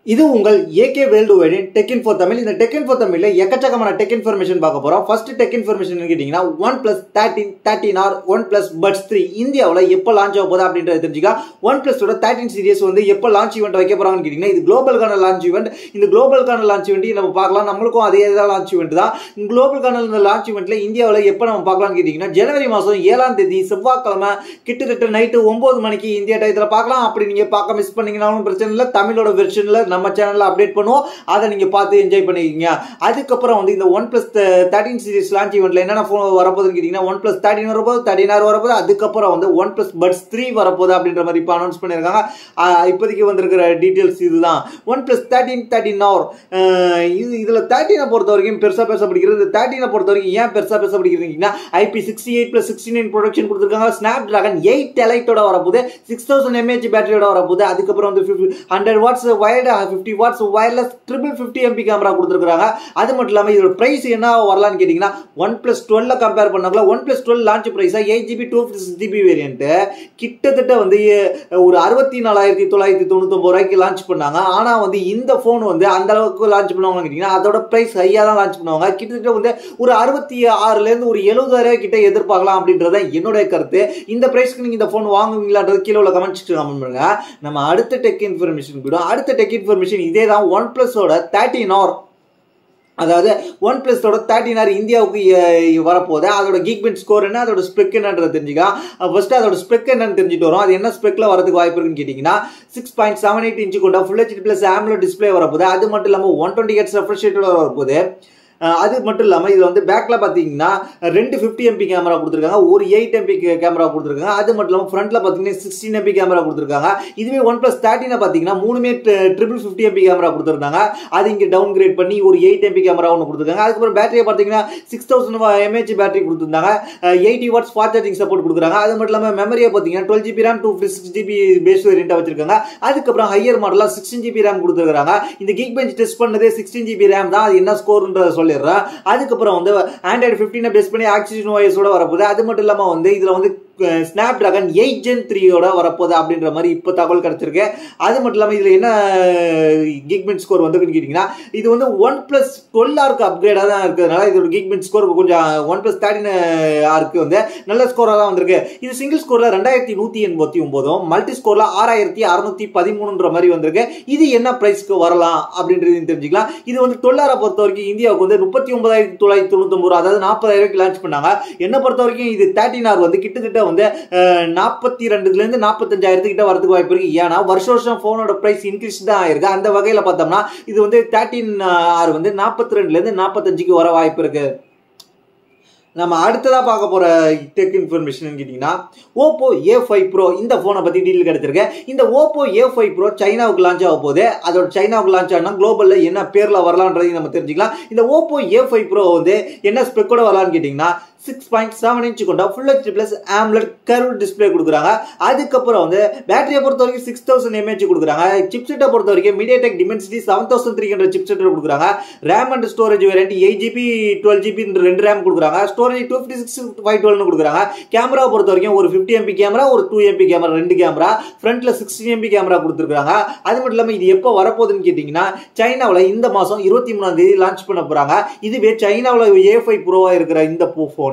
இது உங்கள் AK world வைடின் டெக் இன்ஃபோ தமிழ். இந்த டெக் இன்ஃபோ தமிழ்ல எக்கச்சக்கமான டெக் இன்ஃபர்மேஷன் பார்க்க போறோம். ஃபர்ஸ்ட் டெக் இன்ஃபர்மேஷன் கேட்டீங்கன்னா OnePlus 13 OnePlus Buds 3 இந்தியாவில் எப்போ லான்ச் ஆக போதா அப்படின்றத தெரிஞ்சுக்கலாம். OnePlusோட 13 சீரிஸ் வந்து எப்போ லான்ச் ஈவெண்ட் வைக்க போறாங்கன்னு கேட்டீங்கன்னா இது குளோபலுக்கான லான்ச் ஈவெண்ட். இந்த குளோபலுக்கான லான்ச் ஈவெண்ட் நம்ம பார்க்கலாம். நம்மளுக்கும் அதே தான் லான்ச் ஈவெண்ட் தான். குளோபலுக்கான லான்ச் ஈவெண்ட்ல இந்தியாவில் எப்போ நம்ம பார்க்கலாம்னு கேட்டீங்கன்னா ஜனவரி மாதம் 7ஆம் தேதி செவ்வாய்க்கிழமை கிட்டத்தட்ட நைட்டு 9 மணிக்கு இந்தியா டயத்தில் பார்க்கலாம். அப்படி நீங்க பார்க்க மிஸ் பண்ணீங்கன்னாலும் பிரச்சனை இல்லை. தமிழோட வெர்ஷன்ல நம்ம சேனல்ல அப்டேட் பண்ணுவோம். அதை நீங்க பார்த்து என்ஜாய் பண்ணிக்கீங்க. அதுக்கப்புறம் வந்து இந்த OnePlus 13 சீரிஸ் லான்ச் ஈவெண்ட்ல என்னென்ன ஃபோன் வரப்போகுதுன்னு கேட்டீங்கன்னா OnePlus 13 வரப்போகுது, 13R வரப்போகுது. அதுக்கப்புறம் வந்து OnePlus Buds 3 வரப்போகுது அப்படின்ற மாதிரி இப்போ அனௌன்ஸ் பண்ணியிருக்காங்க. இப்போதைக்கு வந்திருக்கிற டீட்டெயில்ஸ் இதுதான். OnePlus 13R இதுல 13 பொறுத்த வரைக்கும் பெருசா பேசப்படுகிறது. இந்த 13 பொறுத்த வரைக்கும் ஏன் பெருசா பேசப்படுகிறதுன்னா IP68+69 ப்ரொடக்ஷன் கொடுத்துருக்காங்க. Snapdragon 8 Elite வரப்போகுது, 6000 mAh பேட்டரியோட வரப்போகுது. அதுக்கப்புறம் வந்து 100 watts wired, 50 watts wireless, 50 MP camera கொடுத்துருக்காங்க. அது மட்டும் இல்லாமல் இதோட பிரைஸ் என்ன வரலான்னு கேட்டீங்கன்னா OnePlus 12 கம்பேர் பண்ணாங்களா OnePlus 12 லான்ச் பிரைஸா 8GB 256GB வேரியன்ட் கிட்டத்தட்ட வந்து ஒரு 64,999 ரூபாய்க்கு லான்ச் பண்ணாங்க. ஆனா வந்து இந்த போன் வந்து அந்த அளவுக்கு லான்ச் பண்ணுவாங்க கேட்டீங்கன்னா அதோட பிரைஸ் ஹையா தான் லான்ச் பண்ணுவாங்க. கிட்டத்தட்ட வந்து ஒரு 66,000 இருந்து ஒரு 70,000 கிட்ட எதிர்பார்க்கலாம் அப்படின்றத என்னுடைய கருத்து. இந்த பிரைஸ்க்கு நீங்க இந்த போன் வாங்குவீங்களான்றது கீழே உள்ள கமெண்ட் கமெண்ட் பண்ணுங்க. நம்ம அடுத்த டெக் இன்ஃபர்மேஷன் போய்டும். அடுத்த டெக் இன்ஃபர்மேஷன் இதே தான். OnePlusோட 13R, அதாவது OnePlusோட 13R இந்தியாவுக்கு வரப்போகுது. அதோட Geekbench ஸ்கோர் என்ன, அதோட ஸ்பெக் என்னன்றது தெரிஞ்சுக்கலாம். ஃபர்ஸ்ட் அதோட ஸ்பெக் என்னன்னு தெரிஞ்சுட்டு வரும். அது என்ன ஸ்பெக்ல வரதுக்கு வாய்ப்பு இருக்குன்னு கேட்டீங்கன்னா 6.78 இன்ச் கொண்ட Full HD+ AMOLED டிஸ்பிளே வரப்போகுது. அது மட்டும் இல்லாமல் 120 Hz refresh rate வரப்போகுது. அது மட்டும் இல்லாமல் இது வந்து பேக்ல பார்த்தீங்கன்னா 2 50 MP கேமரா கொடுத்துருக்காங்க, ஒரு 8 MP கேமரா கொடுத்துருக்காங்க. அது மட்டும் இல்லாமல் ஃப்ரண்ட்ல பார்த்தீங்கன்னா 16 MP கேமரா கொடுத்துருக்காங்க. இதுவே OnePlus 13 பார்த்தீங்கன்னா 3 50 MP கேமரா கொடுத்துருந்தாங்க. அது இங்கே டவுன் கிரேட் பண்ணி ஒரு 8 MP கேமரா ஒன்று கொடுத்துருக்காங்க. அதுக்கப்புறம் பேட்டரியை பார்த்தீங்கன்னா 6000 mAh பேட்டரி கொடுத்துருந்தாங்க. 80 watts ஃபாஸ்ட் சார்ஜிங் சப்போர்ட் கொடுக்குறாங்க. அது மட்டும் இல்லாமல் மெமரியை பார்த்தீங்கன்னா 12GB RAM 256GB பேஸ் வேரியண்டா வச்சிருக்காங்க. அதுக்கப்புறம் ஹையர் மாடலா 16GB RAM கொடுத்துருக்காங்க. இந்த Geekbench டெஸ்ட் பண்ணதே 16GB RAM தான். அது என்ன ஸ்கோர்ன்றத சொல்லி அதுக்கப்புறம் வந்து Android 15 பேஸ் பண்ணி Oxygen OS ஓட வரப்போகுது. அது மட்டும் இல்லாம வந்து இதுல வந்து Snapdragon 8 Gen 3 ஓட வரப்போகுது அப்படின்ற மாதிரி இப்போ தகவல் கிடைச்சிருக்கு. அது மட்டும் இல்லாமல் இதில் என்ன Geekbench ஸ்கோர் வந்துன்னு கேட்டிங்கன்னா இது வந்து OnePlus 12Rக்கு அப்கிரேடாக தான் இருக்கிறதுனால இதோட Geekbench ஸ்கோர் கொஞ்சம் OnePlus 13Rக்கு வந்து நல்ல ஸ்கோராக தான் வந்திருக்கு. இது சிங்கிள் ஸ்கோரில் 2189, மல்டி ஸ்கோரில் 6613ன்ற மாதிரி வந்திருக்கு. இது என்ன ப்ரைஸ்க்கு வரலாம் அப்படின்றது தெரிஞ்சுக்கலாம். இது வந்து 12R பொறுத்த வரைக்கும் இந்தியாவுக்கு வந்து 39,999, அதாவது 40,000 லான்ச் பண்ணாங்க. என்ன பொறுத்த வரைக்கும் இது 13R வந்து கிட்டத்தட்ட வந்து 42 இருந்து 45,000 கிட்ட வரதுக்கு வாய்ப்பு இருக்கு. ஏன்னா வருஷம் போனோட பிரைஸ் இன்க்ரீஸ் தான் ஆயிருக்கு. அந்த வகையில் பார்த்தோம்னா இது வந்து 13R வந்து 42 இருந்து 45க்கு வர வாய்ப்பு இருக்கு. நம்ம அடுத்ததா பார்க்க போற டெக் இன்ஃபர்மேஷன் கேட்டீங்கன்னா Oppo A5 Pro இந்த போனை பத்தி டீடைல் கிடைச்சிருக்கு. இந்த Oppo A5 Pro சைனாவுக்கு லான்ச் ஆக போகுது. அதோட சைனாவுக்கு லான்ச் ஆனா குளோபல்ல என்ன பேர்ல வரலாம்ன்றதை நம்ம தெரிஞ்சுக்கலாம். இந்த Oppo A5 Pro வந்து என்ன ஸ்பெக்கோட வரலாம்னு கேட்டீங்கன்னா 6.7 இன்ச் கொண்ட Full HD+ AMOLED curved display கொடுக்குறாங்க. அதுக்கப்புறம் வந்து பேட்டரியை பொறுத்த வரைக்கும் 6000 mAh கொடுக்குறாங்க. சிப்செட்டை பொறுத்த வரைக்கும் MediaTek Dimensity 7300 சிப்செட் கொடுக்குறாங்க. RAM and storage variant 8GB 12GB 2 RAM கொடுக்குறாங்க. ஸ்டோரேஜ் 256 கொடுக்குறாங்க. கேமராவை பொறுத்த வரைக்கும் ஒரு 50 MP கேமரா, ஒரு 2 MP கேமரா, 2 கேமரா, ஃப்ரண்ட்ல 16 MP கேமரா கொடுத்துருக்காங்க. அது மட்டும் இல்லாமல் இது எப்போ வரப்போகுதுன்னு கேட்டீங்கன்னா சைனாவில் இந்த மாதம் 23ஆம் தேதி லான்ச் பண்ண போறாங்க. இதுவே சைனாவில் A5 Pro இருக்கிற இந்த போன்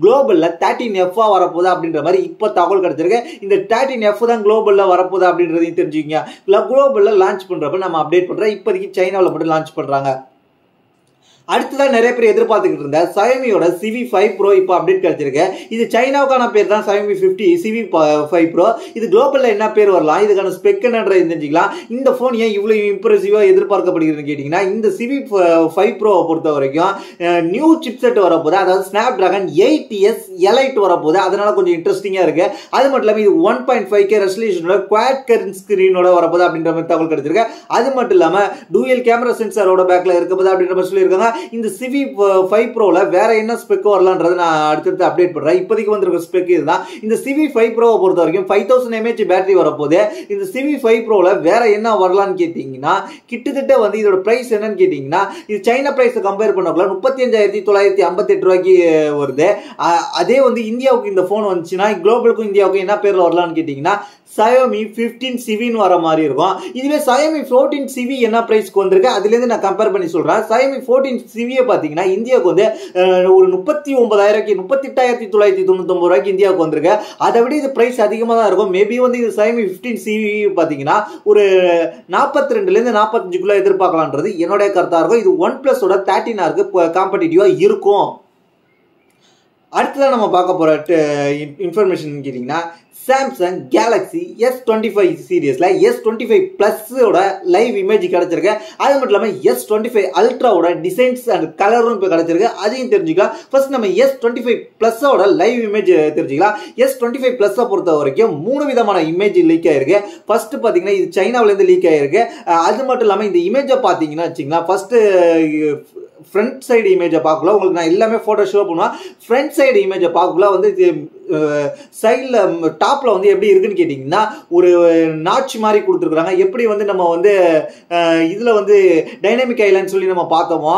குளோபல்ல 13F வரப்போகுது அப்படின்ற மாதிரி இப்போ தகவல் கிடைச்சிருக்கு. இந்த 13F தான் குளோபல்ல வரப்போகுது அப்படின்றதையும் தெரிஞ்சுக்கங்க. குளோபல்ல லான்ச் பண்றப்ப நம்ம அப்டேட் பண்றோம். இப்போதைக்கு சைனாவில் மட்டும் லான்ச் பண்றாங்க. அடுத்ததான் நிறைய பேர் எதிர்பார்த்துக்கிட்டு இருந்த Xiaomiயோட CV5 Pro இப்போ அப்டேட் கிடைச்சிருக்கு. இது சைனாவுக்கான பேர் தான் Xiaomi CV5 Pro. இது குளோபல்ல என்ன பேர் வரலாம், இதுக்கான ஸ்பெக் என்னன்றது தெரிஞ்சுக்கலாம். இந்த போன் ஏன் இவ்வளவு இம்ப்ரெசிவா எதிர்பார்க்கப்படுகிறதுன்னு கேட்டீங்கன்னா இந்த CV5 Pro பொறுத்த வரைக்கும் நியூ சிப்செட் வரப்போகுது. அதாவது Snapdragon 8S Elite வரப்போகுது. அதனால கொஞ்சம் இன்ட்ரெஸ்டிங்கா இருக்கு. அது மட்டும் இல்லாமல் இது 1.5K ரெசல்யூஷனோட குவாட் கர்வ் ஸ்கிரீனோட வரப்போகுது அப்படின்ற மாதிரி தகவல் கிடைச்சிருக்கு. அது மட்டும் இல்லாமல் டூயல் கேமரா சென்சாரோட பேக்ல இருக்கப்போது அப்படின்ற மாதிரி சொல்லியிருக்காங்க. இந்த CV5 Proல வேற என்ன ஸ்பெக் வரலாம்ன்றது நான் அடுத்து அப்டேட் பண்றேன். இப்போதைக்கு வந்திருக்க ஸ்பெக் இதுதான். இந்த CV5 Pro பொறுத்த வரைக்கும் 5000 mAh பேட்டரி வரப்போகுது. இந்த CV5 Proல வேற என்ன வரலாம்னு கேட்டீங்கன்னா கிட்டத்தட்ட வந்து இதோட பிரைஸ் என்னன்னு கேட்டீங்கன்னா இது சைனா பிரைஸ் கம்பேர் பண்ணக்குள்ள 35,958 ரூபாய்க்கு வருது. அதே வந்து இந்தியாவுக்கு இந்த போன் வந்துச்சுன்னா குளோபலுக்கும் இந்தியாவுக்கும் என்ன பேர்ல வரலாம்னு கேட்டீங்கன்னா Xiaomi 15CV வர மாதிரி இருக்கும். இதுவே Xiaomi 14CV என்ன பிரைஸ்க்கு வந்திருக்கு அதுல இருந்து நான் கம்பேர் பண்ணி சொல்றேன். Xiaomi 14CV பாத்தீங்கன்னா இந்தியாவுக்கு வந்து ஒரு 38,999 ரூபாய்க்கு இந்தியாவுக்கு வந்திருக்கு. அதை விட இது பிரைஸ் அதிகமா தான் இருக்கும். மேபி வந்து இது Xiaomi 15CV பாத்தீங்கன்னா ஒரு 42 ல இருந்து 45 எதிர்பார்க்கலாம்ன்றது என்னோட கருத்தா இருக்கும். இது OnePlus ஓட 13R காம்படிட்டிவா இருக்கும். அடுத்ததான் நம்ம பார்க்க போற இன்ஃபர்மேஷன் கேட்டீங்கன்னா Samsung Galaxy S25 சீரிஸ்ல S25 Plus ஓட லைவ் இமேஜ் கிடைச்சிருக்கு. அது மட்டும் இல்லாம S25 Ultra ஓட டிசைன்ஸ் அண்ட் கலரும் இப்ப கிடைச்சிருக்கு. அதையும் தெரிஞ்சுக்கலாம். ஃபர்ஸ்ட் நம்ம S25 Plus ஓட லைவ் இமேஜ் தெரிஞ்சுக்கலாம். S25 Plus பொறுத்த வரைக்கும் 3 விதமான இமேஜ் லீக் ஆயிருக்கு. ஃபர்ஸ்ட் பாத்தீங்கன்னா இது சைனாவில இருந்து லீக் ஆயிருக்கு. அது மட்டும் இல்லாம இந்த இமேஜை பாத்தீங்கன்னா வச்சுங்களா, ஃபர்ஸ்ட் ஃப்ரண்ட் சைடு இமேஜை பார்க்கல, உங்களுக்கு நான் எல்லாமே போட்டோ ஷோ பண்ணுவேன். ஃப்ரண்ட் சைடு இமேஜை பார்க்கல வந்து சைடில் டாப்பில் வந்து எப்படி இருக்குன்னு கேட்டிங்கன்னா ஒரு நாட்ச் மாதிரி கொடுத்துருக்குறாங்க. எப்படி வந்து நம்ம வந்து இதில் வந்து டைனாமிக் ஐலாண்ட் சொல்லி நம்ம பார்த்தோமோ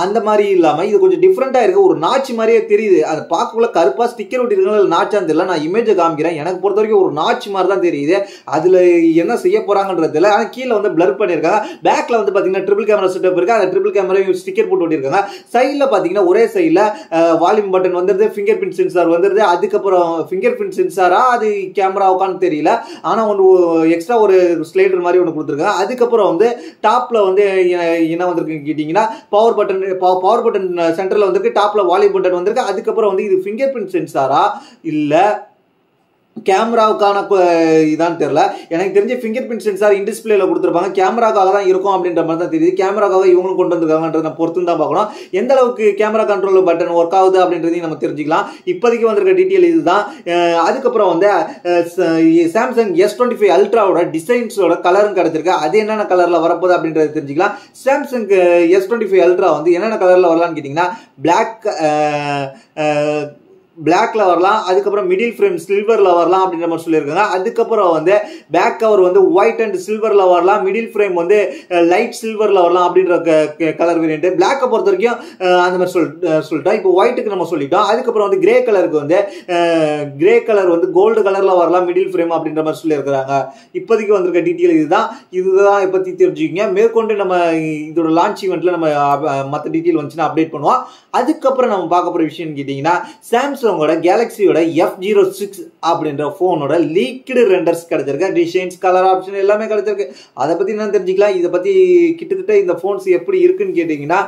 அந்த மாதிரி இல்லாமல் இது கொஞ்சம் டிஃப்ரெண்ட்டாக இருக்குது. ஒரு நாட்ச் மாதிரியே தெரியுது. அதை பார்க்கக்குள்ள கருப்பாக ஸ்டிக்கர் ஒட்டிருக்காங்க, நாச்சான்னு தெரியல. நான் இமேஜை காமிக்கிறேன். எனக்கு பொறுத்த வரைக்கும் ஒரு நாட்ச் மாதிரி தான் தெரியுது. அதில் என்ன செய்ய போகிறாங்கன்றது இல்லை. ஆனால் கீழே வந்து பிளர் பண்ணியிருக்காங்க. பேக்கில் வந்து பார்த்தீங்கன்னா ட்ரிபிள் கேமரா செட்டப் இருக்குது. அந்த ட்ரிபிள் கேமரா ஸ்டிக்கர் போட்டு ஒட்டியிருக்காங்க. சைடில் பார்த்தீங்கன்னா ஒரே சைடில் வால்யூம் பட்டன் வந்துருது, ஃபிங்கர் பிரிண்ட் சென்சார் வந்துருது. அதுக்கப்புறம் ஃபிங்கர் பிரிண்ட் சென்சாரா அது கேமரா உட்கான்னு தெரியல. ஆனா ஒன்று எக்ஸ்ட்ரா ஒரு ஸ்லைடர் மாதிரி ஒன்று கொடுத்துருக்காங்க. அதுக்கப்புறம் வந்து டாப்ல வந்து என்ன வந்திருக்கு கேட்டீங்கன்னா பவர் பட்டன் சென்டர்ல வந்திருக்கு. டாப்ல வால்யூம் பட்டன் வந்திருக்கு. அதுக்கப்புறம் வந்து இது ஃபிங்கர் பிரிண்ட் சென்சாரா இல்ல கேமராவுக்கான இதான் தெரியல. எனக்கு தெரிஞ்ச ஃபிங்கர் பிரிண்ட் சென்சார் இன் டிஸ்பிளேல கொடுத்துருப்பாங்க. கேமராக்காக தான் இருக்கும் அப்படின்ற மாதிரி தான் தெரியுது. கேமராக்காக இவங்களும் கொண்டு வந்திருக்காங்கன்றத பொறுத்து தான் பார்க்கணும். எந்த அளவுக்கு கேமரா கண்ட்ரோல் பட்டன் ஒர்க் ஆகுது அப்படின்றதையும் நம்ம தெரிஞ்சுக்கலாம். இப்போதைக்கு வந்திருக்க டீட்டெயில் இதுதான். அதுக்கப்புறம் வந்து சாம்சங் S25 அல்ட்ராவோட டிசைன்ஸோட கலரும் கிடைச்சிருக்கு. அது என்னென்ன கலர்ல வரப்போகுது அப்படின்றத தெரிஞ்சுக்கலாம். சாம்சங் S25 அல்ட்ரா வந்து என்னென்ன கலர்ல வரலான்னு கேட்டீங்கன்னா பிளாக்ல வரலாம். அதுக்கப்புறம் மிடில் ஃப்ரேம் சில்வர்ல வரலாம் அப்படின்ற மாதிரி சொல்லியிருக்காங்க. அதுக்கப்புறம் வந்து பேக் கவர் வந்து ஒயிட் அண்ட் சில்வர்ல வரலாம். மிடில் ஃப்ரேம் வந்து லைட் சில்வர்ல வரலாம் அப்படின்ற கலர் வேரியன்ட். பிளாக்கை பொறுத்த வரைக்கும் அந்த மாதிரி சொல்லிட்டோம். இப்போ ஒயிட்டுக்கு நம்ம சொல்லிட்டோம். அதுக்கப்புறம் வந்து கிரே கலருக்கு வந்து கிரே கலர் வந்து கோல்டு கலர்ல வரலாம் மிடில் ஃப்ரேம் அப்படின்ற மாதிரி சொல்லியிருக்கிறாங்க. இப்போதைக்கு வந்திருக்க டீட்டெயில் இதுதான் பத்தி தெரிஞ்சுக்கிங்க. மேற்கொண்டு நம்ம இதோட லான்ச் ஈவெண்ட்ல நம்ம மற்ற டீட்டெயில் வந்துச்சுன்னா அப்டேட் பண்ணுவோம். அதுக்கப்புறம் நம்ம பார்க்க போற விஷயம் கேட்டீங்கன்னா சாம்சங்கோட கேலக்சியோட F06 அப்படின்ற போனோட லீக்டு ரெண்டர்ஸ் கிடைச்சிருக்கு. டிசைன்ஸ், கலர் ஆப்ஷன் எல்லாமே கிடைச்சிருக்கு. அதை பத்தி என்ன தெரிஞ்சுக்கலாம். இதை பத்தி கிட்டத்தட்ட இந்த போன்ஸ் எப்படி இருக்குன்னு கேட்டீங்கன்னா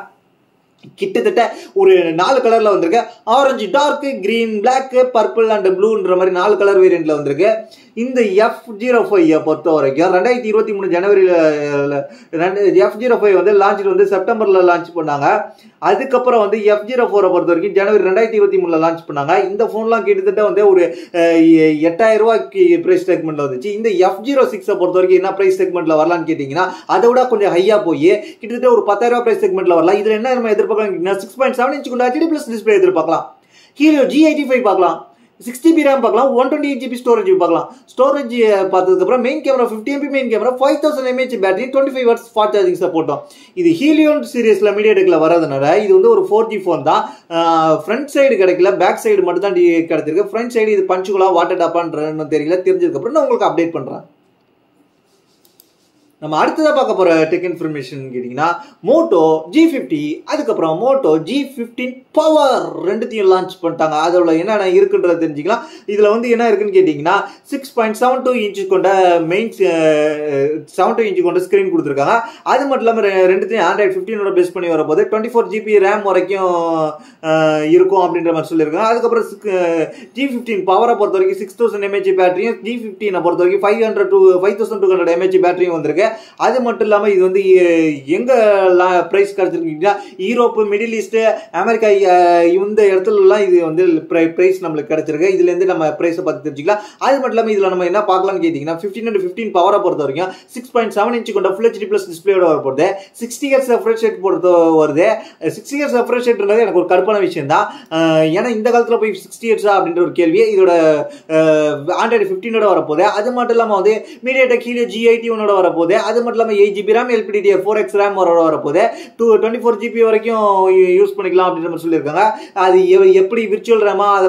கிட்டத்தட்ட ஒரு 4 கலர்ல வந்திருக்கு. Orange, dark, green, black, purple and ப்ளூன்ற மாதிரி 4 கலர் வேரியன்ட்ல வந்திருக்கு. இந்த F05 பொறுத்த வரைக்கும் 2023 ஜனவரியில F05 வந்து லான்ச் வந்து செப்டம்பர்ல லான்ச் பண்ணாங்க. அதுக்கப்புறம் வந்து F04 பொறுத்த வரைக்கும் ஜனவரி 2023 லான்ச் பண்ணாங்க. இந்த போன்லாம் கிட்டத்தட்ட வந்து ஒரு 8000 ரூபாய்க்கு பிரைஸ் செக்மெண்ட்ல வந்துச்சு. இந்த F06 பொறுத்த வரைக்கும் என்ன பிரைஸ் செக்மெண்ட்ல வரலான்னு கேட்டீங்கன்னா அதை விட கொஞ்சம் ஹையா போய் கிட்டத்தட்ட ஒரு 10,000 ரூபாய் பிரைஸ் செக்மெண்ட்ல வரலாம். இதுல என்ன நம்ம எதிர்பார்க்கலாம்? 6.7 இன்ச் கொண்ட HD Plus டிஸ்பிளே எதிர்பார்க்கலாம். Helio G85 பார்க்கலாம். 6GB RAM பார்க்கலாம். 128GB ஸ்டோரேஜ் பார்க்கலாம். ஸ்டோரேஜ் பார்த்ததுக்கு அப்புறம் main camera 50MP main camera, 5000 mAh battery, 25 watts fast charging சப்போர்ட்டும். இது ஹீலியோ சீரிஸ்ல மீடியாடெக்ல வரதுனால இது வந்து ஒரு 4G ஃபோன் தான். ஃப்ரண்ட் சைடு கிடைக்கல, பேக் சைடு மட்டும் தான் கிடைச்சிருக்கு. ஃப்ரண்ட் சைடு இது பஞ்சுகுலா வாட்டர் டாப்பான்னு தெரியல. தெரிஞ்சதுக்கு அப்புறம் நான் உங்களுக்கு அப்டேட் பண்றேன். நம்ம அடுத்ததாக பார்க்க போற டெக் இன்ஃபர்மேஷன் கேட்டீங்கன்னா மோட்டோ G50 அதுக்கப்புறம் மோட்டோ G15 பவர் ரெண்டுத்தையும் லான்ச் பண்ணிட்டாங்க. அதோட என்னென்ன இருக்குன்றத தெரிஞ்சுக்கலாம். இதுல வந்து என்ன இருக்குன்னு கேட்டீங்கன்னா 6.72 இன்ச் கொண்ட மெயின் 72 இன்ச் கொண்ட ஸ்கிரீன் கொடுத்துருக்காங்க. அது மட்டும் இல்லாமல் ரெண்டுத்தையும் Android 15 பேஸ் பண்ணி வரப்போது 24GB RAM வரைக்கும் இருக்கும் அப்படின்ற மாதிரி சொல்லியிருக்காங்க. அதுக்கப்புறம் G15 பவரை பொறுத்த வரைக்கும் 6000 mAh பேட்டரியும், G15 பொறுத்த வரைக்கும் 5200 mAh பேட்டரியும் வந்திருக்கு. அது மட்டும் இல்லாம இது வந்து எங்க பிரைஸ் கிடைச்சிருக்கீங்கன்னா யூரோப், மிடில் ஈஸ்ட், அமெரிக்கா இந்த இடத்துல எல்லாம் இது வந்து பிரைஸ் நம்மளுக்கு கிடைச்சிருக்கு. இதுல இருந்து நம்ம பிரைஸை பார்த்து தெரிஞ்சுக்கலாம். அது மட்டும் இல்லாம இதுல நம்ம என்ன பார்க்கலாம்னு கேட்டீங்கன்னா 15 பவரை பொறுத்த வரைக்கும் 6.7 இன்ச் கொண்ட Full HD Plus டிஸ்பிளேயோட வரப்போகுது. 60 Hz ரெஃப்ரெஷ் ரேட் பொறுத்த வருது. 60 Hz ரெஃப்ரெஷ் ரேட்ன்றது எனக்கு ஒரு கடுப்பான விஷயம் தான். ஏன்னா இந்த காலத்துல போய் 60 Hz அப்படின்ற ஒரு கேள்வியே இதோட Android 15 வரப்போகுது. அது மட்டும் இல்லாம வந்து MediaTek Helio G81 வரப்போகுது. அது மட்டும் இல்லாமல் 8GB RAM LPDDR4X RAM வரப்போகுது. 24GB வரைக்கும் யூஸ் பண்ணிக்கலாம் அப்படின்ற மாதிரி சொல்லியிருக்காங்க. அது எப்படி விர்ச்சுவல் ரேமா அதை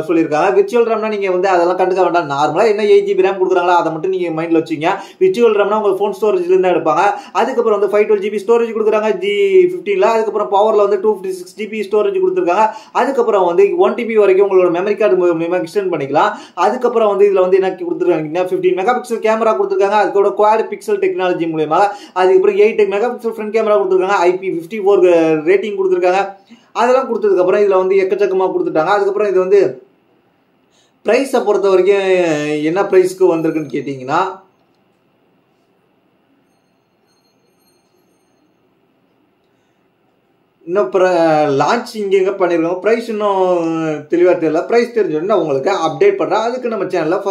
சொல்லியிருக்காங்க. விர்ச்சுவல் ரேம்னா நீங்கள் வந்து அதெல்லாம் கண்டுக்க வேண்டாம். நார்மலாக என்ன 8GB RAM கொடுக்குறாங்களா அதை மட்டும் நீங்கள் மைண்டில் வச்சுங்க. விர்ச்சுவல் ரேம்னா உங்கள் ஃபோன் ஸ்டோரேஜ்லேருந்து எடுப்பாங்க. அதுக்கப்புறம் வந்து 512GB ஸ்டோரேஜ் கொடுக்குறாங்க G15ல. அதுக்கப்புறம் பவரில் வந்து 256GB ஸ்டோரேஜ் கொடுத்துருக்காங்க. அதுக்கப்புறம் வந்து 1TB வரைக்கும் உங்களோட மெமரி கார்டு மூலமாக எக்ஸ்டெண்ட் பண்ணிக்கலாம். அதுக்கப்புறம் வந்து இதில் வந்து என்ன கொடுத்துருக்காங்கன்னா 15 மெகாபிக்சல் கேமரா கொடுத்துருக்காங்க. அதுக்கோட குவாட் பிக்சல் டெக்னாலஜி மூலமாக. அதுக்கப்புறம் 8 மெகாபிக்சல் ஃப்ரண்ட் கேமரா கொடுத்துருக்காங்க. IP54 ரேட்டிங் கொடுத்துருக்காங்க. அதெல்லாம் கொடுத்ததுக்கப்புறம் இதில் வந்து எக்கச்சக்கமாக கொடுத்துட்டாங்க. அதுக்கப்புறம் இது வந்து ப்ரைஸை பொறுத்த வரைக்கும் என்ன ப்ரைஸ்க்கு வந்திருக்குன்னு கேட்டிங்கன்னா இன்னும் லான்ச் இங்கே பண்ணியிருக்காங்க. ப்ரைஸ் இன்னும் தெளிவாக தெரியல. ப்ரைஸ் தெரிஞ்சோன்னா உங்களுக்கு அப்டேட் பண்ணுறேன். அதுக்கு நம்ம சேனலில்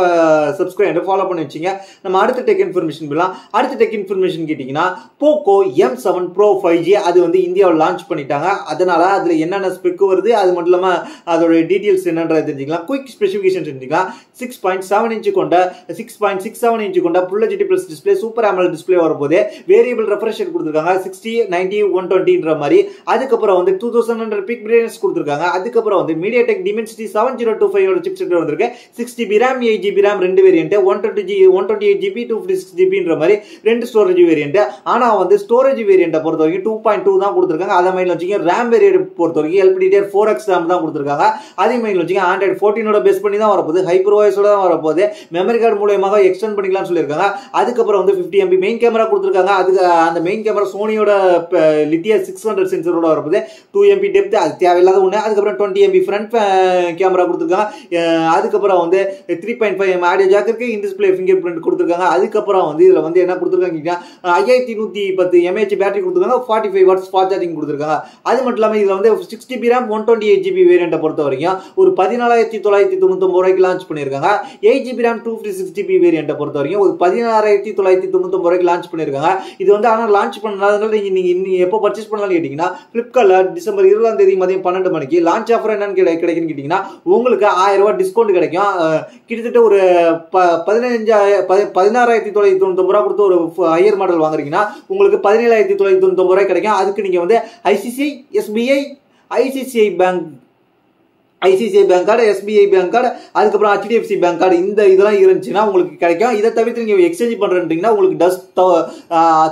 சப்ஸ்கிரைப் ஃபாலோ பண்ணி வச்சிங்க. நம்ம அடுத்த டெக் இன்ஃபர்மேஷன் போகலாம். அடுத்த டெக் இன்ஃபர்மேஷன் கேட்டிங்கன்னா போக்கோ M7 Pro 5G அது வந்து இந்தியாவில் லான்ச் பண்ணிட்டாங்க. அதனால் அதில் என்னென்ன ஸ்பெக் வருது அது மட்டும் இல்லாமல் அதோட டீட்டெயில்ஸ் என்னன்றது தெரிஞ்சுக்கலாம். குயிக் ஸ்பெசிஃபிகேஷன் தெரிஞ்சுக்கலாம். 6.7 இன்ச்சு கொண்ட 6.67 இன்ச்சு கொண்ட Full HD+ display super AMOLED display வரப்போது. வேரியபிள் ரெஃப்ரெஷ் ரேட் கொடுத்துருக்காங்க 60, 90, 120ன்ற மாதிரி. அதுக்கப்புறம் வந்து 2100 பீக் பிரைட்னஸ் கொடுத்துருக்காங்க. அதுக்கப்புறம் வந்து MediaTek Dimensity 7025 சிப்செட் வந்திருக்கு. 6GB RAM 8GB RAM ரெண்டு வேரியன்ட், 128GB 256GBன்ற மாதிரி ரெண்டு ஸ்டோரேஜ் வேரியன்ட். ஆனால் வந்து ஸ்டோரேஜ் வேரியண்ட்டை பொறுத்த வரைக்கும் 2.2 தான் கொடுத்துருக்காங்க. அதை மைண்டில் வச்சுக்க. RAM வேரியன்ட் பொறுத்த வரைக்கும் LPDDR4X RAM தான் கொடுத்துருக்காங்க. அதே மைண்டில் வச்சுக்க. Android 14 பேஸ் பண்ணி தான் வரப்போகுது. HyperOS தான் வரப்போகுது. மெமரி கார்டு மூலமாக எக்ஸ்டெண்ட் பண்ணிக்கலாம்னு சொல்லியிருக்காங்க. அதுக்கப்புறம் வந்து 50MP மெயின் கேமரா கொடுத்துருக்காங்க. அதுக்கு அந்த மெயின் கேமரா சோனியோட லித்தியா 600 சென்சரோட வரப்போகுது. 2MP டெப்த் அது தேவையில்லாத ஒன்று. அதுக்கப்புறம் 20MP ஃப்ரண்ட் கேமரா கொடுத்துருக்காங்க. அதுக்கப்புறம் வந்து 3.5mm ஆடியோ ஜாக் இருக்கு. இன் டிஸ்பிளே ஃபிங்கர் பிரிண்ட் கொடுத்துருக்காங்க. அதுக்கப்புறம் வந்து இதில் வந்து என்ன கொடுத்துருக்காங்க 5110 mAh பேட்டரி கொடுத்துருக்காங்க. 45 வாட்ஸ் ஃபாஸ்ட் சார்ஜிங் கொடுத்துருக்காங்க. அது மட்டும் இல்லாமல் இதில் வந்து 6GB RAM 128GB வேரியண்ட்டை பொறுத்த வரைக்கும் ஒரு 14999 ரூபாய்க்கு லான்ச் பண்ணியிருக்காங்க. 8GB RAM 256GB வேரியண்ட்டை பொறுத்த வரைக்கும் ஒரு 16999 ரூபாய்க்கு லான்ச் பண்ணியிருக்காங்க. இது வந்து ஆனால் லான்ச் பண்ணாதனால நீங்கள் எப்போ பர்ச்சேஸ் பண்ணலாம்னு கேட்டிங்கன்னா Flipkartல டிசம்பர் 20ஆம் தேதி மதியம் 12 மணிக்கு லான்ச் ஆஃபர் என்னன்னு கிடைக்குன்னு கேட்டிங்கன்னா உங்களுக்கு 1000 ரூபாய் டிஸ்கவுண்ட் கிடைக்கும். கிட்டத்தட்ட ஒரு 16,999 ரூபா கொடுத்து ஒரு ஹையர் மாடல் வாங்குறீங்கன்னா உங்களுக்கு 17,999 ரூபாய் கிடைக்கும். அதுக்கு நீங்கள் வந்து ICICI, SBI, ICICI bank card, SBI bank card, அதுக்கப்புறம் HDFC பேங்க் கார்டு இந்த இதெல்லாம் இருந்துச்சுன்னா உங்களுக்கு கிடைக்கும். இதை தவிர்த்து நீங்கள் எக்ஸ்சேஞ்ச் பண்ணுறீங்கன்னா உங்களுக்கு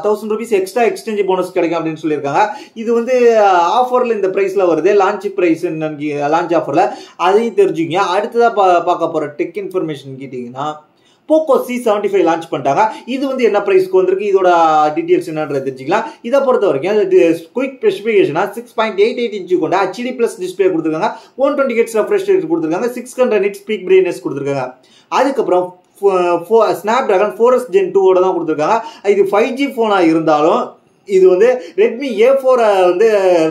1000 ரூபீஸ் எக்ஸ்ட்ரா எக்ஸ்சேஞ்ச் போனஸ் கிடைக்கும் அப்படின்னு சொல்லியிருக்காங்க. இது வந்து ஆஃபரில் இந்த ப்ரைஸில் வருது. லான்ச் ப்ரைஸ் லான்ச் ஆஃபரில் அதையும் தெரிஞ்சுங்க. அடுத்ததாக பார்க்க போகிற டெக் இன்ஃபர்மேஷன் கேட்டிங்கன்னா போக்கோ C75 லான்ச் பண்ணிட்டாங்க. இது வந்து என்ன பிரைஸ்க்கு வந்திருக்கு, இதோட டீடைல்ஸ் என்னன்றது தெரிஞ்சுக்கலாம். இதை பொறுத்த வரைக்கும் குயிக் ஸ்பெசிஃபிகேஷனா 6.88 இன்ச்சு கொண்ட HD+ டிஸ்பிளே கொடுத்துருக்காங்க. 120Hz ரெஃப்ரெஷ் ரேட் கொடுத்துருக்காங்க. 600 nits பீக் பிரைட்னஸ் கொடுத்துருக்காங்க. அதுக்கப்புறம் Snapdragon 4S Gen 2 தான் கொடுத்துருக்காங்க. இது 5G ஃபோனாக இருந்தாலும் இது வந்து Redmi A4 வந்து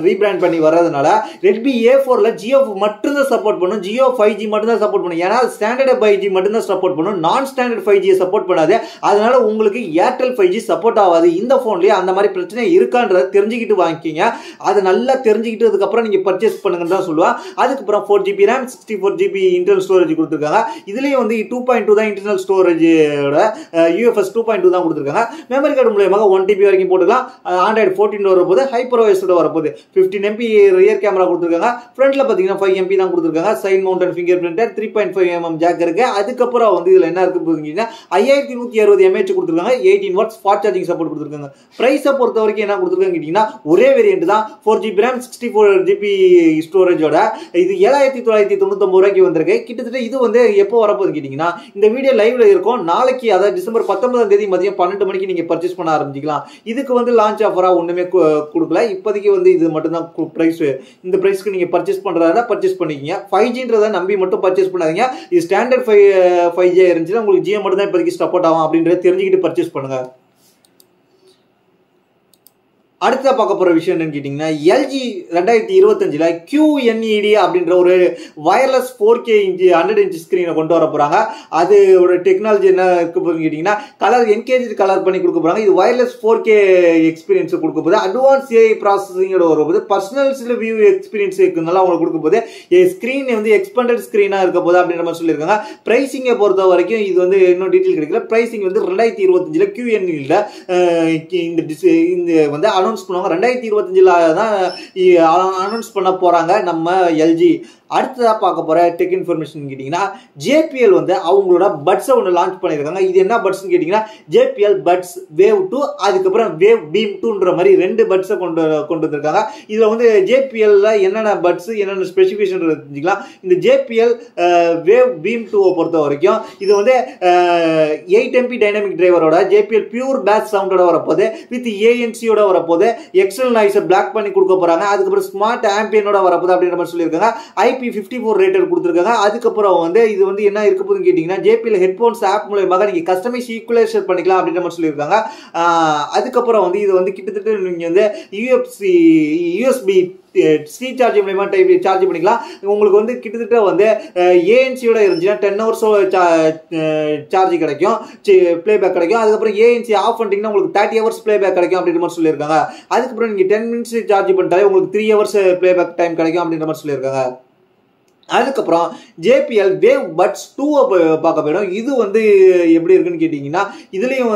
ரீபிராண்ட் பண்ணி வர்றதுனால Redmi A4ல Jio மட்டும்தான் சப்போர்ட் பண்ணும். Jio 5G மட்டும்தான் சப்போர்ட் பண்ணும். ஏன்னா ஸ்டாண்டர்ட் 5G மட்டும்தான் சப்போர்ட் பண்ணும். நான் ஸ்டாண்டர்ட் 5G சப்போர்ட் பண்ணாது. அதனால உங்களுக்கு Airtel 5G சப்போர்ட் ஆகாது. இந்த ஃபோன்லேயே அந்த மாதிரி பிரச்சனை இருக்கான்றதை தெரிஞ்சுக்கிட்டு வாங்கிக்கிங்க. அதை நல்லா தெரிஞ்சுக்கிட்டு அதுக்கப்புறம் நீங்கள் பர்ச்சேஸ் பண்ணுங்கன்னு தான் சொல்லுவேன். அதுக்கப்புறம் 4GB RAM 64GB internal storage கொடுத்துருக்காங்க. இதுலேயும் வந்து 2.2 தான் இன்டர்னல் ஸ்டோரேஜோட UFS 2.2 தான் கொடுத்துருக்காங்க. மெமரி கார்டு மூலமாக 1TB வரைக்கும் போட்டுக்கலாம். Android 14 வரப்போது. HyperOS வரப்போது. 15MP ரியர் கேமரா கொடுத்துருக்காங்க. ஃப்ரண்ட்ல பார்த்தீங்கன்னா 5MP தான் கொடுத்துருக்காங்க. Side mounted finger printer 3.5mm jack இருக்கு. அதுக்கப்புறம் வந்து இதில் என்ன இருக்கு பார்த்தீங்கன்னா 5160 mAh கொடுத்துருக்காங்க. 18 வாட்ஸ் ஃபாஸ்ட் சார்ஜிங் சப்போர்ட் கொடுத்துருக்காங்க. ப்ரைஸை பொறுத்த வரைக்கும் என்ன கொடுத்துருக்காங்க கேட்டிங்கன்னா ஒரே வேரியன்ட் தான். 4GB RAM 64GB ஸ்டோரேஜோட இது 7999 ரூபாய்க்கு வந்திருக்கு. கிட்டத்தட்ட இது வந்து எப்போ வரப்போகுது கேட்டிங்கன்னா இந்த வீடியோ லைவ்ல இருக்கும். நாளைக்கு அதாவது டிசம்பர் 19ஆம் தேதி மதியம் 12 மணிக்கு நீங்கள் பர்ச்சேஸ் பண்ண ஆரம்பிச்சிக்கலாம். இதுக்கு வந்து லான்ச் ஆஃபரா ஒண்ணுமே கொடுக்கல. இப்போதைக்கு வந்து இது மட்டும் தான் பிரைஸ். இந்த பிரைஸ்க்கு நீங்க பர்ச்சேஸ் பண்றதா பர்ச்சேஸ் பண்ணிக்கங்க. 5Gன்றத நம்பி மட்டும் பர்ச்சேஸ் பண்ணாதீங்க. இது ஸ்டாண்டர்ட் 5G இருந்துச்சுன்னா உங்களுக்கு Jio மட்டும் தான் இப்போதைக்கு சப்போர்ட் ஆகும் அப்படின்றத தெரிஞ்சுக்கிட்டு பர்ச்சேஸ் பண்ணுங்க. அடுத்த பார்க்க போற விஷயம் என்னன்னு கேட்டீங்கன்னா எல்ஜி 2025ல QNED அப்படின்ற ஒரு வயர்லெஸ் 4K 100 இன்ச் ஸ்கிரீனை கொண்டு வர போறாங்க. அது ஒரு டெக்னாலஜி என்ன இருக்கு போதுன்னு கேட்டீங்கன்னா கலர் என்கேஜ் கலர் பண்ணி கொடுக்க போறாங்க. இது வயர்லெஸ் 4K எக்ஸ்பீரியன்ஸ் கொடுக்க போகுது. அட்வான்ஸ் AI ப்ராசஸிங்கோட வரும்போது பர்சனல் வியூ எக்ஸ்பீரியன்ஸ் இருக்குனால அவங்களுக்கு கொடுக்க போகுது. ஸ்கிரீன் வந்து எக்ஸ்பெண்டட் ஸ்கிரீனா இருக்க போகுது அப்படின்ற மாதிரி சொல்லியிருக்காங்க. பிரைசிங்கை பொறுத்த வரைக்கும் இது வந்து இன்னும் டீட்டெயில் கிடைக்கல. பிரைசிங் வந்து 2025ல QNED இந்த வந்து அனௌன்ஸ் பண்ணுவாங்க. 2025ல தான் அனௌன்ஸ் பண்ண போறாங்க நம்ம எல்ஜி. அடுத்ததா பார்க்க போற டெக் இன்ஃபர்மேஷன் கேட்டீங்கன்னா JPL வந்து அவங்களோட பட்ஸை ஒன்று லான்ச் பண்ணியிருக்காங்க. இது என்ன பட்ஸ்ன்னு கேட்டீங்கன்னா JPL பட்ஸ் வேவ் 2 அதுக்கப்புறம் வேவ் பீம் 2ன்ற மாதிரி 2 பட்ஸை கொண்டு வந்திருக்காங்க. இதுல வந்து JPLல என்னென்ன பட்ஸ் என்னென்ன ஸ்பெசிஃபிகேஷன் தெரிஞ்சுக்கலாம். இந்த JPL வேவ் பீம் 2 பொறுத்த வரைக்கும் இது வந்து 8MP டைனமிக் டிரைவரோட JPL பியூர் பேஸ் சவுண்டோட வரப்போகுது. வித் ANCயோட வரப்போகுது. எக்ஸ்டர்னல் நாய்ஸை பிளாக் பண்ணி கொடுக்க போறாங்க. அதுக்கப்புறம் ஸ்மார்ட் ஆம்பியனோட வரப்போகுது அப்படின்ற மாதிரி சொல்லியிருக்காங்க. IP54 ரேட்டட் கொடுத்துருக்காங்க. அதுக்கப்புறம் வந்து இது வந்து என்ன இருக்க போகுதுன்னு கேட்டீங்கன்னா JPL ஹெட்போன்ஸ் ஆப் மூலமாக நீங்க கஸ்டமைஸ் ஈக்குவலைசர் பண்ணிக்கலாம் அப்படின்ற மாதிரி சொல்லியிருக்காங்க. அதுக்கப்புறம் வந்து இது வந்து கிட்டத்தட்ட நீங்க வந்து USB C சார்ஜிங் மூலமா சார்ஜ் பண்ணிக்கலாம். உங்களுக்கு வந்து கிட்டத்தட்ட வந்து ANCயோட இருந்துச்சுன்னா 10 hours சார்ஜ் கிடைக்கும், பிளேபேக் கிடைக்கும். அதுக்கப்புறம் ANC ஆஃப் பண்ணிட்டீங்கன்னா உங்களுக்கு 30 hours பிளேபேக் கிடைக்கும் அப்படின்ற மாதிரி சொல்லியிருக்காங்க. அதுக்கப்புறம் நீங்க 10 minutes சார்ஜ் பண்ணிட்டாலே உங்களுக்கு 3 hours பிளேபேக் டைம் கிடைக்கும் அப்படின்ற மாதிரி சொல்லியிருக்காங்க. அதுக்கப்புறம் JPL வேவ் பட்ஸ் 2 பார்க்க போயிடும். இது வந்து எப்படி இருக்குன்னு கேட்டீங்கன்னா இதுலயும்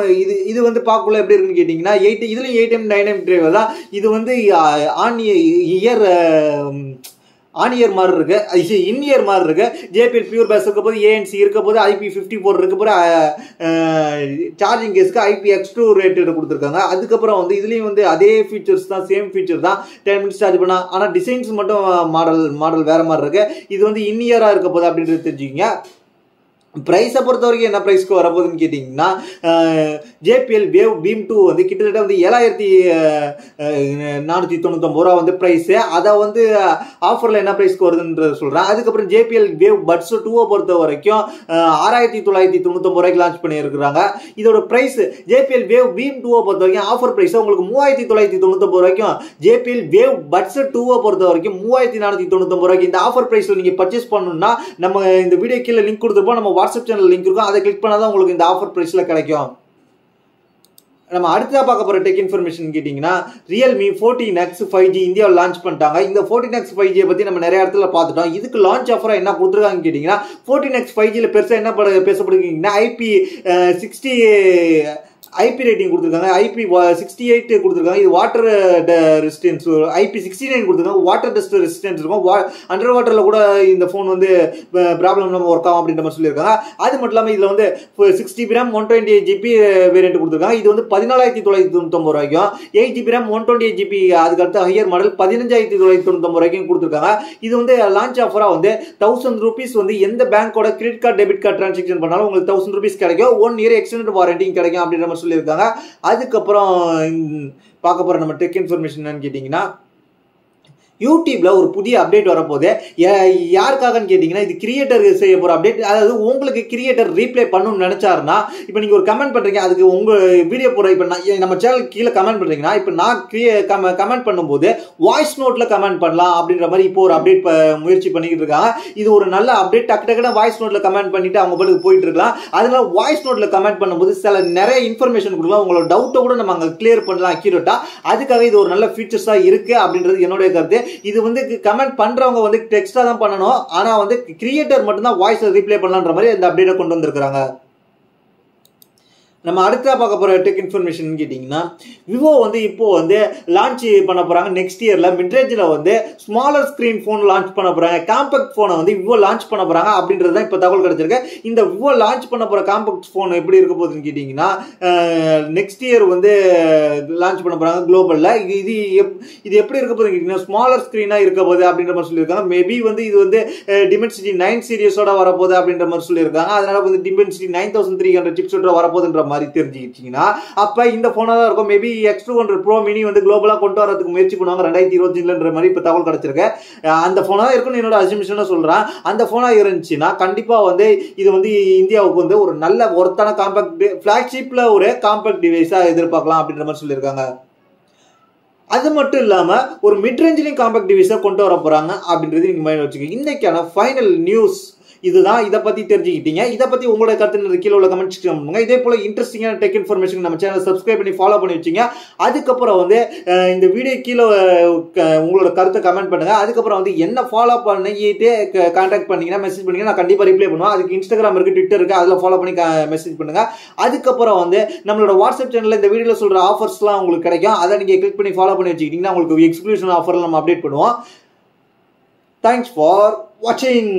இது வந்து பார்க்கல எப்படி இருக்குன்னு கேட்டீங்கன்னா இதுலயும் 8M டைனமிக் டிரைவர் தான். இது வந்து ஆன் இயர் மாதிரி இருக்கு, இன் இயர் மாதிரி இருக்கு. JPL பியூர் பேஸ் இருக்க போது, ANC இருக்க போது, IP54 இருக்க போது, சார்ஜிங் கேஸ்க்கு IPX2 ரேட்டட் கொடுத்துருக்காங்க. அதுக்கப்புறம் வந்து இதுலயும் வந்து அதே ஃபீச்சர்ஸ் தான், சேம் ஃபீச்சர் தான். 10 minutes சார்ஜ் பண்ணா, ஆனால் டிசைன்ஸ் மட்டும் மாடல் வேற மாதிரி இருக்கு. இது வந்து இன் இயரா இருக்க போது அப்படின்றது தெரிஞ்சுக்கங்க. பிரைஸை பொறுத்த வரைக்கும் என்ன பிரைஸ்க்கு வரப்போகுதுன்னு கேட்டிங்கன்னா JPL வேவ் பீம் 2 வந்து கிட்டத்தட்ட வந்து 7499 ரூபா வந்து ப்ரைஸு. அதை வந்து ஆஃபரில் என்ன ப்ரைஸ்க்கு வருதுன்றது சொல்கிறேன். அதுக்கப்புறம் JPL வேவ் பட்ஸ் 2 பொறுத்த வரைக்கும் 6999 ரூபாய்க்கு லான்ச் பண்ணியிருக்கிறாங்க. இதோட ப்ரைஸ் JPL வேவ் பீம் 2 பொறுத்த வரைக்கும் ஆஃபர் ப்ரைஸ் உங்களுக்கு 3999 ரூபாய்க்கும், JPL வேவ் பட்ஸ் 2 பொறுத்த வரைக்கும் 3499 ரூபாய்க்கு இந்த ஆஃபர் ப்ரைஸில் நீங்கள் பர்ச்சேஸ் பண்ணணும்னா நம்ம இந்த வீடியோ கீழே லிங்க் கொடுத்துருப்போம். நம்ம வாட்ஸ்அப் சேனல் லிங்க் இருக்கும், அதை கிளிக் பண்ணாதான் உங்களுக்கு இந்த ஆஃபர் பிரைஸ்ல கிடைக்கும். நம்ம அடுத்ததா பார்க்க போற டெக் இன்ஃபர்மேஷன் கேட்டீங்கன்னா Realme 14X 5G இந்தியாவில் லான்ச் பண்ணிட்டாங்க. இந்த 14X 5G பத்தி நம்ம நிறைய இடத்துல பார்த்துட்டோம். இதுக்கு லான்ச் ஆஃபரா என்ன கொடுத்துருக்காங்க கேட்டீங்கன்னா 14X 5Gல பெருசா என்ன பேசப்படுறீங்கன்னா IP60 IP ரேட்டிங் கொடுத்துருக்காங்க, IP68 கொடுத்துருக்காங்க. இது வாட்டர் ரெசிஸ்டன்ஸ், IP69 கொடுத்துருக்காங்க. வாட்டர் டஸ்ட் ரெசிஸ்டன்ஸ் இருக்கும். அண்டர் வாட்டர்ல கூட இந்த ஃபோன் வந்து ப்ராப்ளம் நம்ம ஒர்க் ஆகும் அப்படின்ற மாதிரி சொல்லியிருக்காங்க. அது மட்டும் இல்லாமல் இதில் வந்து 6GB RAM 128GB வேரியன்ட் கொடுத்துருக்காங்க. இது வந்து 14,999 ரூபாய்க்கும், 8GB RAM 128GB அதுக்கு அடுத்த ஹையர் மாடல் 15,999 ரூபாய்க்கும் கொடுத்துருக்காங்க. இது வந்து லான்ச் ஆஃபரா வந்து 1000 rupees வந்து எந்த பேங்கோட credit card debit card transaction பண்ணாலும் உங்களுக்கு 1000 rupees கிடைக்கும். 1 year எக்ஸ்டெண்டட் வாரண்டி கிடைக்கும் அப்படின்ற மாதிரி சொல்லியிருக்காங்க. அதுக்கப்புறம் பார்க்க போற நம்ம டெக் இன்ஃபர்மேஷன் என்னன்னு கேட்டீங்கன்னா யூடியூப்ல ஒரு புதிய அப்டேட் வரப்போகுது. யாருக்காகன்னு கேட்டீங்கன்னா இது கிரியேட்டர் செய்ய போற அப்டேட். அதாவது உங்களுக்கு கிரியேட்டர் ரீப்ளே பண்ணணும்னு நினைச்சாருன்னா இப்போ நீங்க ஒரு கமெண்ட் பண்றீங்க, அதுக்கு உங்க வீடியோ போற இப்போ நம்ம சேனல் கீழே கமெண்ட் பண்றீங்கன்னா இப்போ நான் கமெண்ட் பண்ணும்போது வாய்ஸ் நோட்ல கமெண்ட் பண்ணலாம் அப்படின்ற மாதிரி இப்போ ஒரு அப்டேட் முயற்சி பண்ணிக்கிட்டு இருக்காங்க. இது ஒரு நல்ல அப்டேட். டக்கு வாய்ஸ் நோட்ல கமெண்ட் பண்ணிட்டு அவங்க பாட்டுக்கு போயிட்டு இருக்கலாம். அதனால வாய்ஸ் நோட்ல கமெண்ட் பண்ணும்போது சில நிறைய இன்ஃபர்மேஷன் கொடுக்கலாம். உங்களோட டவுட்டை கூட நம்ம அங்கே கிளியர் பண்ணலாம் அக்யூரேட்டா. அதுக்காக இது ஒரு நல்ல ஃபீச்சர்ஸா இருக்கு அப்படின்றது என்னுடைய கருத்து. இது வந்து கமெண்ட் பண்றவங்க வந்து டெக்ஸ்டா தான் பண்ணணும், ஆனா வந்து கிரியேட்டர் மட்டும் தான் வாய்ஸ் ரீப்ளே பண்ணலாம்ன்ற மாதிரி இந்த அப்டேட்டை கொண்டு வந்திருக்காங்க. நம்ம அடுத்த பார்க்க போற டெக் இன்ஃபர்மேஷன் கேட்டீங்கன்னா விவோ வந்து இப்போ வந்து லான்ச் பண்ண போறாங்க. நெக்ஸ்ட் இயர்ல மிட்ரேஞ்சில் வந்து ஸ்மாலர் ஸ்கிரீன் போன் லான்ச் பண்ண போறாங்க. காம்பேக்ட் போனை வந்து விவோ லான்ச் பண்ண போறாங்க அப்படின்றது தான் இப்போ தகவல் கிடைச்சிருக்கு. இந்த விவோ லான்ச் பண்ண போற காம்பேக்ட் போன் எப்படி இருக்க போகுதுன்னு கேட்டீங்கன்னா நெக்ஸ்ட் இயர் வந்து லான்ச் பண்ண போறாங்க குளோபல்ல. இது எப்படி இருக்க போகுதுன்னு கேட்டீங்கன்னா ஸ்மாலர் ஸ்கிரீனா இருக்க போகுது அப்படின்ற மாதிரி சொல்லியிருக்காங்க. மேபி வந்து இது வந்து Dimensity 9 சீரிஸோட வரப்போகுது அப்படின்ற மாதிரி சொல்லியிருக்காங்க. அதனால வந்து Dimensity 9300 சிப்ஸோட வரப்போகுதுன்ற மாதிரி தெரிஞ்சுக்கிட்டீங்கன்னா அப்ப இந்த போனா தான் இருக்கும். மேபி X200 Pro Mini வந்து குளோபலா கொண்டு வரதுக்கு முயற்சி பண்ணுவாங்க 2025ன்ற மாதிரி இப்ப தகவல் கிடைச்சிருக்கு. அந்த போனா தான் இருக்கும்னு என்னோட அசம்ஷனா சொல்றேன். அந்த போனா இருந்துச்சுன்னா கண்டிப்பா வந்து இது வந்து இந்தியாவுக்கு வந்து ஒரு நல்ல ஒர்த்தான காம்பேக்ட் ஃபிளாக்ஷிப்ல ஒரு காம்பேக்ட் டிவைஸா எதிர்பார்க்கலாம் அப்படின்ற மாதிரி சொல்லியிருக்காங்க. அது மட்டும் இல்லாமல் ஒரு மிட் ரேஞ்சிலையும் காம்பேக்ட் டிவைஸை கொண்டு வர போகிறாங்க அப்படின்றது நீங்கள் மைண்ட் வச்சுக்கோங்க. இன்னைக்கான ஃபைனல் நியூஸ் இதுதான். இதை பற்றி தெரிஞ்சுக்கிட்டீங்க. இதை பற்றி உங்களோட கருத்து கீழே உள்ள கமெண்ட் செக்ஷன் பண்ணுங்க. இதே போல் இன்ட்ரெஸ்டிங்கான டெக் இன்ஃபர்மேஷன் நம்ம சேனல் சப்ஸ்கிரைப் பண்ணி ஃபாலோ பண்ணி வச்சிங்க. அதுக்கப்புறம் வந்து இந்த வீடியோ கீழே உங்களோட கருத்தை கமெண்ட் பண்ணுங்க. அதுக்கப்புறம் வந்து என்ன ஃபாலோ பண்ணிட்டு கான்டாக்ட் பண்ணீங்கன்னா மெசேஜ் பண்ணீங்கன்னா நான் கண்டிப்பாக ரிப்ளை பண்ணுவேன். அதுக்கு இன்ஸ்டாகிராம் இருக்குது, ட்விட்டர் இருக்குது, அதில் ஃபாலோ பண்ணி மெசேஜ் பண்ணுங்க. அதுக்கப்புறம் வந்து நம்மளோட வாட்ஸ்அப் சேனலில் இந்த வீடியோவில் சொல்கிற ஆஃபர்ஸ்லாம் உங்களுக்கு கிடைக்கும். அதை நீங்கள் கிளிக் பண்ணி ஃபாலோ பண்ணி வச்சுக்கிட்டீங்கன்னா உங்களுக்கு எக்ஸ்க்ளூசிவ் ஆஃபர் நம்ம அப்டேட் பண்ணுவோம். தேங்க்ஸ் ஃபார் வாட்சிங்.